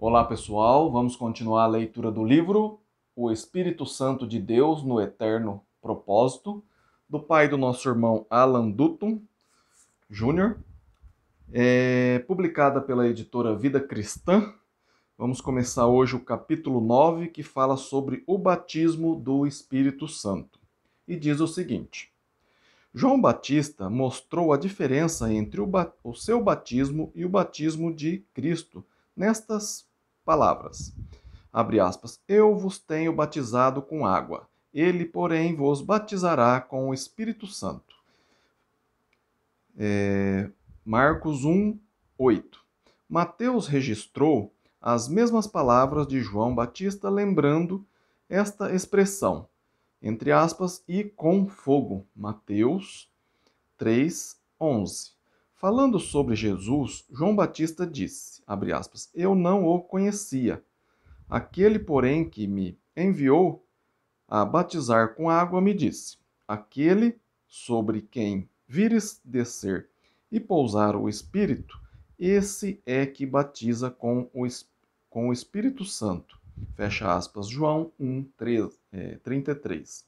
Olá, pessoal. Vamos continuar a leitura do livro O Espírito Santo de Deus no Eterno Propósito, do pai do nosso irmão Alan Dutton Jr., publicada pela editora Vida Cristã. Vamos começar hoje o capítulo 9, que fala sobre o batismo do Espírito Santo. E diz o seguinte: João Batista mostrou a diferença entre o seu batismo e o batismo de Cristo nestas palavras. Abre aspas, eu vos tenho batizado com água, ele, porém, vos batizará com o Espírito Santo. Marcos 1, 8. Mateus registrou as mesmas palavras de João Batista, lembrando esta expressão, entre aspas, e com fogo. Mateus 3, 11. Falando sobre Jesus, João Batista disse, abre aspas, eu não o conhecia. Aquele, porém, que me enviou a batizar com água, me disse, aquele sobre quem vires descer e pousar o Espírito, esse é que batiza com o Espírito Santo. Fecha aspas, João 1, 33.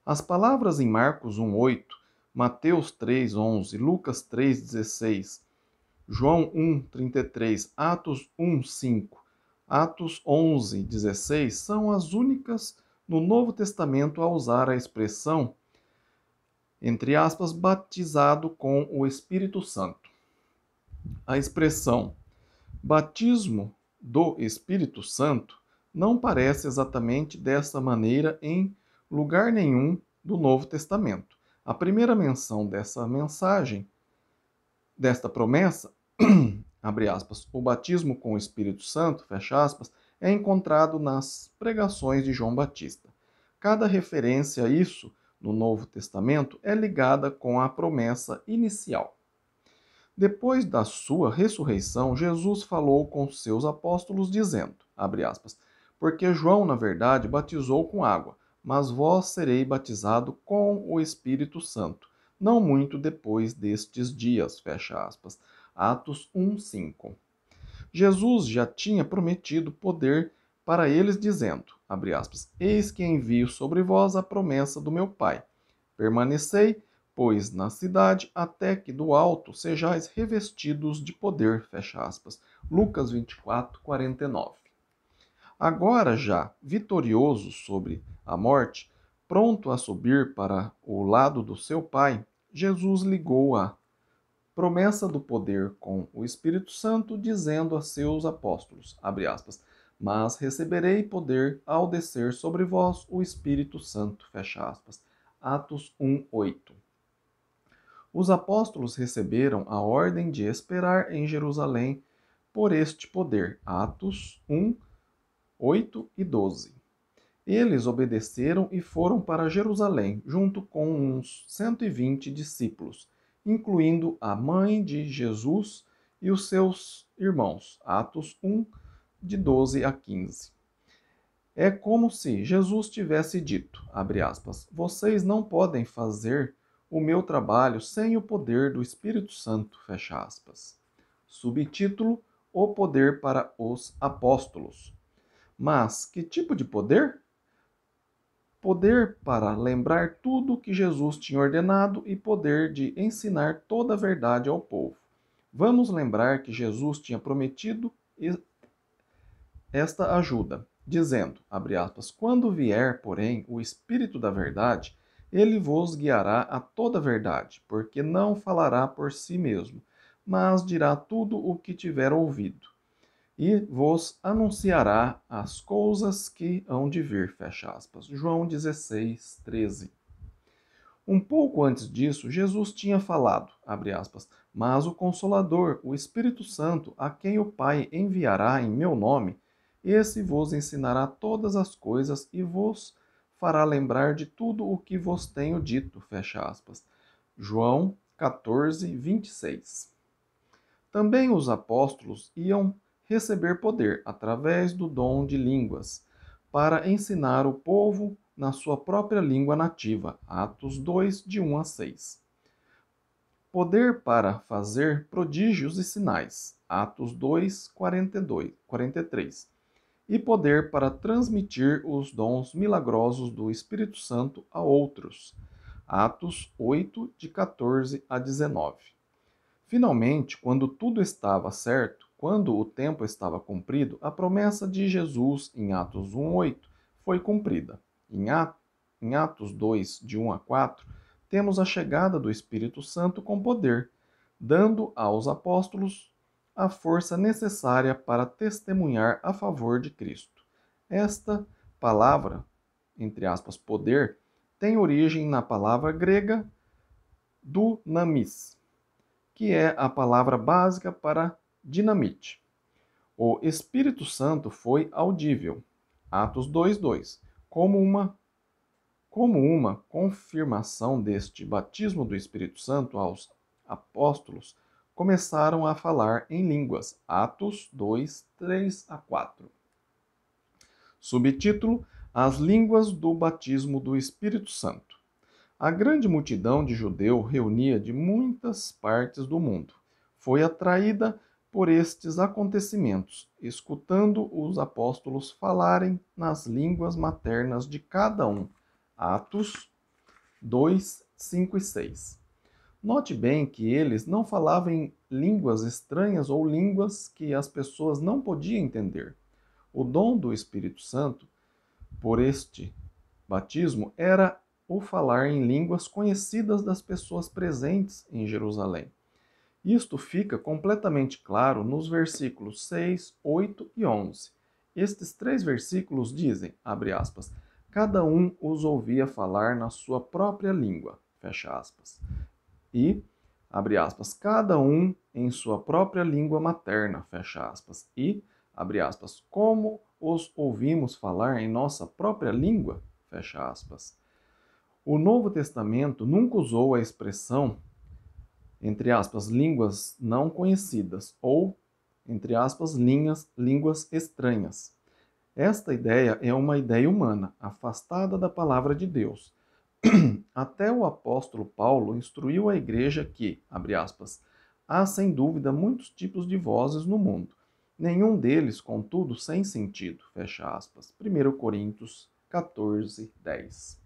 As palavras em Marcos 1, 8, Mateus 3, 11, Lucas 3, 16, João 1, 33, Atos 1, 5, Atos 11, 16 são as únicas no Novo Testamento a usar a expressão, entre aspas, batizado com o Espírito Santo. A expressão batismo do Espírito Santo não parece exatamente dessa maneira em lugar nenhum do Novo Testamento. A primeira menção desta promessa, abre aspas, o batismo com o Espírito Santo, fecha aspas, é encontrado nas pregações de João Batista. Cada referência a isso no Novo Testamento é ligada com a promessa inicial. Depois da sua ressurreição, Jesus falou com seus apóstolos dizendo, abre aspas, porque João, na verdade, batizou com água, mas vós serei batizado com o Espírito Santo, não muito depois destes dias, fecha aspas. Atos 1:5. Jesus já tinha prometido poder para eles, dizendo, abre aspas, eis que envio sobre vós a promessa do meu Pai. Permanecei, pois, na cidade, até que do alto sejais revestidos de poder, fecha aspas. Lucas 24, 49. Agora já, vitorioso sobre a morte, pronto a subir para o lado do seu Pai, Jesus ligou a promessa do poder com o Espírito Santo, dizendo a seus apóstolos, abre aspas, mas receberei poder ao descer sobre vós o Espírito Santo, fecha aspas. Atos 1:8. Os apóstolos receberam a ordem de esperar em Jerusalém por este poder. Atos 1, 8 e 12. Eles obedeceram e foram para Jerusalém, junto com uns 120 discípulos, incluindo a mãe de Jesus e os seus irmãos. Atos 1, de 12 a 15. É como se Jesus tivesse dito, abre aspas, vocês não podem fazer o meu trabalho sem o poder do Espírito Santo, fecha aspas. Subtítulo, o poder para os apóstolos. Mas que tipo de poder? Poder para lembrar tudo o que Jesus tinha ordenado e poder de ensinar toda a verdade ao povo. Vamos lembrar que Jesus tinha prometido esta ajuda, dizendo, abre aspas, quando vier, porém, o Espírito da verdade, ele vos guiará a toda a verdade, porque não falará por si mesmo, mas dirá tudo o que tiver ouvido, e vos anunciará as coisas que hão de vir, fecha aspas. João 16, 13. Um pouco antes disso, Jesus tinha falado, abre aspas, mas o Consolador, o Espírito Santo, a quem o Pai enviará em meu nome, esse vos ensinará todas as coisas e vos fará lembrar de tudo o que vos tenho dito, fecha aspas. João 14, 26. Também os apóstolos iam receber poder através do dom de línguas, para ensinar o povo na sua própria língua nativa. Atos 2, de 1 a 6. Poder para fazer prodígios e sinais. Atos 2, 43. E poder para transmitir os dons milagrosos do Espírito Santo a outros. Atos 8, de 14 a 19. Finalmente, quando tudo estava certo, quando o tempo estava cumprido, a promessa de Jesus em Atos 1:8 foi cumprida. Em Atos 2, de 1 a 4, temos a chegada do Espírito Santo com poder, dando aos apóstolos a força necessária para testemunhar a favor de Cristo. Esta palavra, entre aspas, poder, tem origem na palavra grega dunamis, que é a palavra básica para dinamite. O Espírito Santo foi audível, Atos 2:2, como uma confirmação deste batismo do Espírito Santo aos apóstolos, começaram a falar em línguas, Atos 2, 3 a 4. Subtítulo: As línguas do batismo do Espírito Santo. A grande multidão de judeus reunia de muitas partes do mundo. Foi atraída por estes acontecimentos, escutando os apóstolos falarem nas línguas maternas de cada um. Atos 2, 5 e 6. Note bem que eles não falavam em línguas estranhas ou línguas que as pessoas não podiam entender. O dom do Espírito Santo, por este batismo, era o falar em línguas conhecidas das pessoas presentes em Jerusalém. Isto fica completamente claro nos versículos 6, 8 e 11. Estes 3 versículos dizem, abre aspas, cada um os ouvia falar na sua própria língua, fecha aspas. E, abre aspas, cada um em sua própria língua materna, fecha aspas. E, abre aspas, como os ouvimos falar em nossa própria língua, fecha aspas. O Novo Testamento nunca usou a expressão, entre aspas, línguas não conhecidas ou, entre aspas, línguas estranhas. Esta ideia é uma ideia humana, afastada da palavra de Deus. Até o apóstolo Paulo instruiu a igreja que, abre aspas, há sem dúvida muitos tipos de vozes no mundo, nenhum deles, contudo, sem sentido, fecha aspas. 1 Coríntios 14, 10.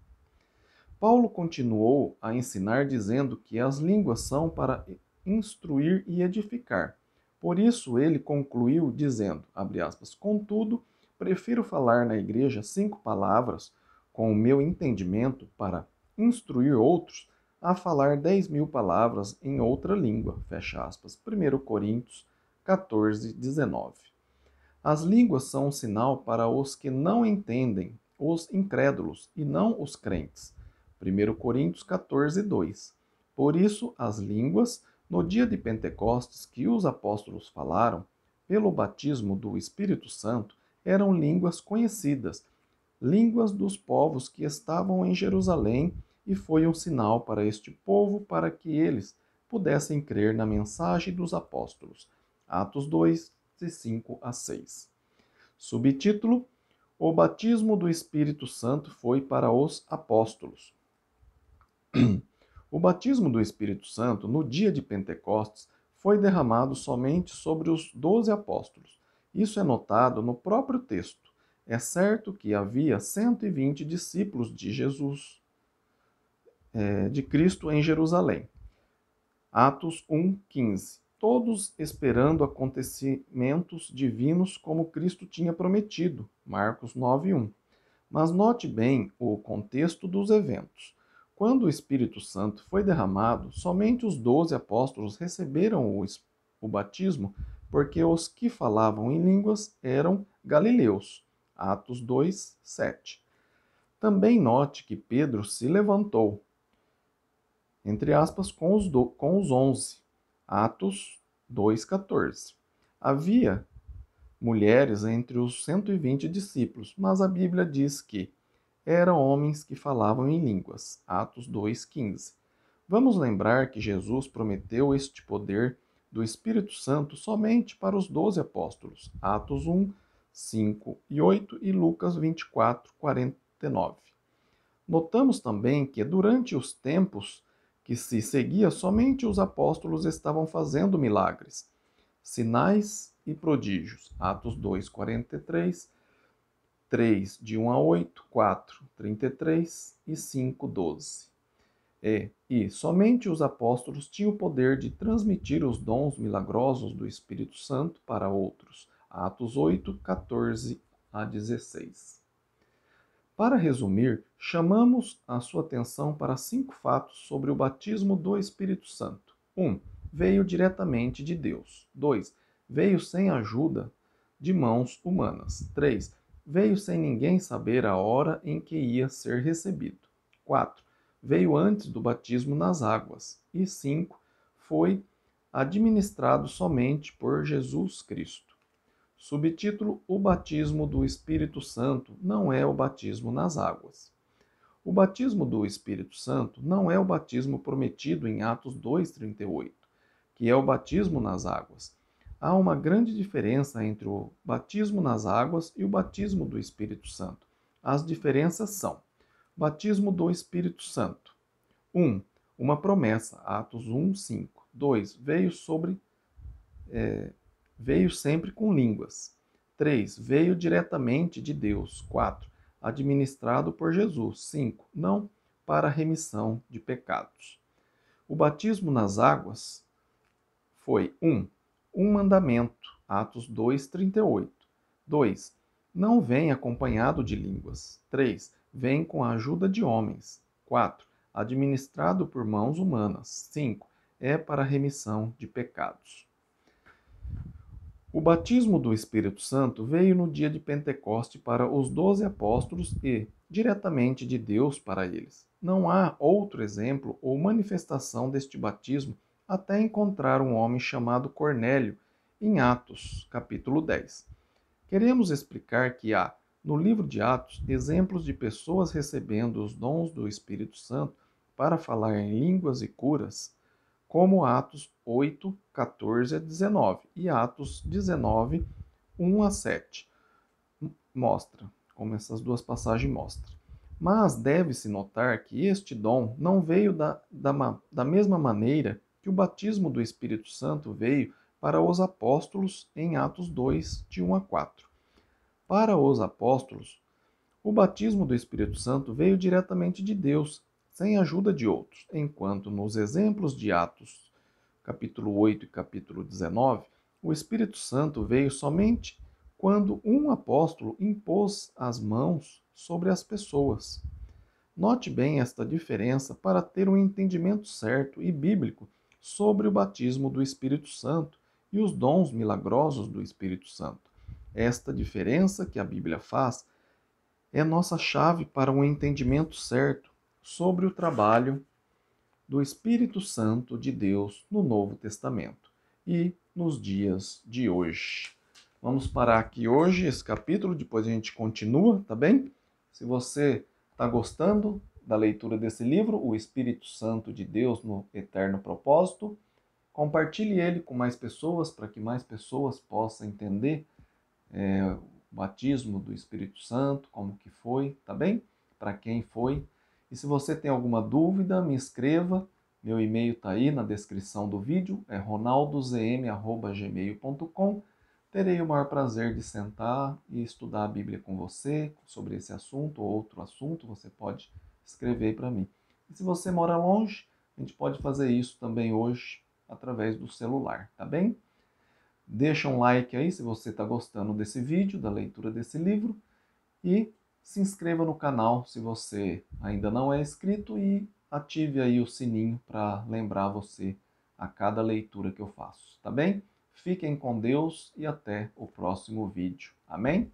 Paulo continuou a ensinar dizendo que as línguas são para instruir e edificar. Por isso ele concluiu dizendo, abre aspas, contudo, prefiro falar na igreja 5 palavras com o meu entendimento para instruir outros a falar 10.000 palavras em outra língua, fecha aspas. 1 Coríntios 14, 19. As línguas são um sinal para os que não entendem, os incrédulos, e não os crentes. 1 Coríntios 14, 2. Por isso, as línguas, no dia de Pentecostes que os apóstolos falaram, pelo batismo do Espírito Santo, eram línguas conhecidas, línguas dos povos que estavam em Jerusalém, e foi um sinal para este povo para que eles pudessem crer na mensagem dos apóstolos. Atos 2, de 5 a 6. Subtítulo: O batismo do Espírito Santo foi para os apóstolos. O batismo do Espírito Santo, no dia de Pentecostes, foi derramado somente sobre os 12 apóstolos. Isso é notado no próprio texto. É certo que havia 120 discípulos de Jesus, de Cristo em Jerusalém. Atos 1:15. Todos esperando acontecimentos divinos como Cristo tinha prometido. Marcos 9:1. Mas note bem o contexto dos eventos. Quando o Espírito Santo foi derramado, somente os 12 apóstolos receberam o batismo, porque os que falavam em línguas eram galileus. Atos 2, 7. Também note que Pedro se levantou, entre aspas, com os 11. Atos 2,14. Havia mulheres entre os 120 discípulos, mas a Bíblia diz que eram homens que falavam em línguas. Atos 2,15. Vamos lembrar que Jesus prometeu este poder do Espírito Santo somente para os 12 apóstolos. Atos 1, 5 e 8 e Lucas 24, 49. Notamos também que durante os tempos que se seguia, somente os apóstolos estavam fazendo milagres. Sinais e prodígios, Atos 2:43, 3, de 1 a 8, 4, 33 e 5, 12. E somente os apóstolos tinham o poder de transmitir os dons milagrosos do Espírito Santo para outros. Atos 8, 14 a 16. Para resumir, chamamos a sua atenção para 5 fatos sobre o batismo do Espírito Santo. 1. Veio diretamente de Deus. 2. Veio sem ajuda de mãos humanas. 3. Veio sem ninguém saber a hora em que ia ser recebido. 4. Veio antes do batismo nas águas. E 5. Foi administrado somente por Jesus Cristo. Subtítulo: O batismo do Espírito Santo não é o batismo nas águas. O batismo do Espírito Santo não é o batismo prometido em Atos 2:38, que é o batismo nas águas. Há uma grande diferença entre o batismo nas águas e o batismo do Espírito Santo. As diferenças são: batismo do Espírito Santo. 1. Uma promessa, Atos 1:5. 2. Veio sempre com línguas. 3. Veio diretamente de Deus. 4. Administrado por Jesus. 5. Não para remissão de pecados. O batismo nas águas foi 1. Um mandamento. Atos 2:38. 2. Não vem acompanhado de línguas. 3. Vem com a ajuda de homens. 4. Administrado por mãos humanas. 5. É para remissão de pecados. O batismo do Espírito Santo veio no dia de Pentecoste para os 12 apóstolos e, diretamente de Deus para eles. Não há outro exemplo ou manifestação deste batismo até encontrar um homem chamado Cornélio em Atos, capítulo 10. Queremos explicar que há, no livro de Atos, exemplos de pessoas recebendo os dons do Espírito Santo para falar em línguas e curas, como Atos 8, 14 a 19 e Atos 19, 1 a 7. Mostra, como essas duas passagens mostram. Mas deve-se notar que este dom não veio da mesma maneira que o batismo do Espírito Santo veio para os apóstolos em Atos 2, de 1 a 4. Para os apóstolos, o batismo do Espírito Santo veio diretamente de Deus, sem ajuda de outros, enquanto nos exemplos de Atos, capítulo 8 e capítulo 19, o Espírito Santo veio somente quando um apóstolo impôs as mãos sobre as pessoas. Note bem esta diferença para ter um entendimento certo e bíblico sobre o batismo do Espírito Santo e os dons milagrosos do Espírito Santo. Esta diferença que a Bíblia faz é nossa chave para um entendimento certo sobre o trabalho do Espírito Santo de Deus no Novo Testamento e nos dias de hoje. Vamos parar aqui hoje esse capítulo, depois a gente continua, tá bem? Se você está gostando da leitura desse livro, O Espírito Santo de Deus no Eterno Propósito, compartilhe ele com mais pessoas, para que mais pessoas possam entender o batismo do Espírito Santo, como que foi, tá bem? Para quem foi. E se você tem alguma dúvida, me escreva. Meu e-mail está aí na descrição do vídeo, é ronaldozm@gmail.com. Terei o maior prazer de sentar e estudar a Bíblia com você, sobre esse assunto ou outro assunto, você pode escrever para mim. E se você mora longe, a gente pode fazer isso também hoje através do celular, tá bem? Deixa um like aí se você está gostando desse vídeo, da leitura desse livro, e se inscreva no canal se você ainda não é inscrito e ative aí o sininho para lembrar você a cada leitura que eu faço, tá bem? Fiquem com Deus e até o próximo vídeo. Amém?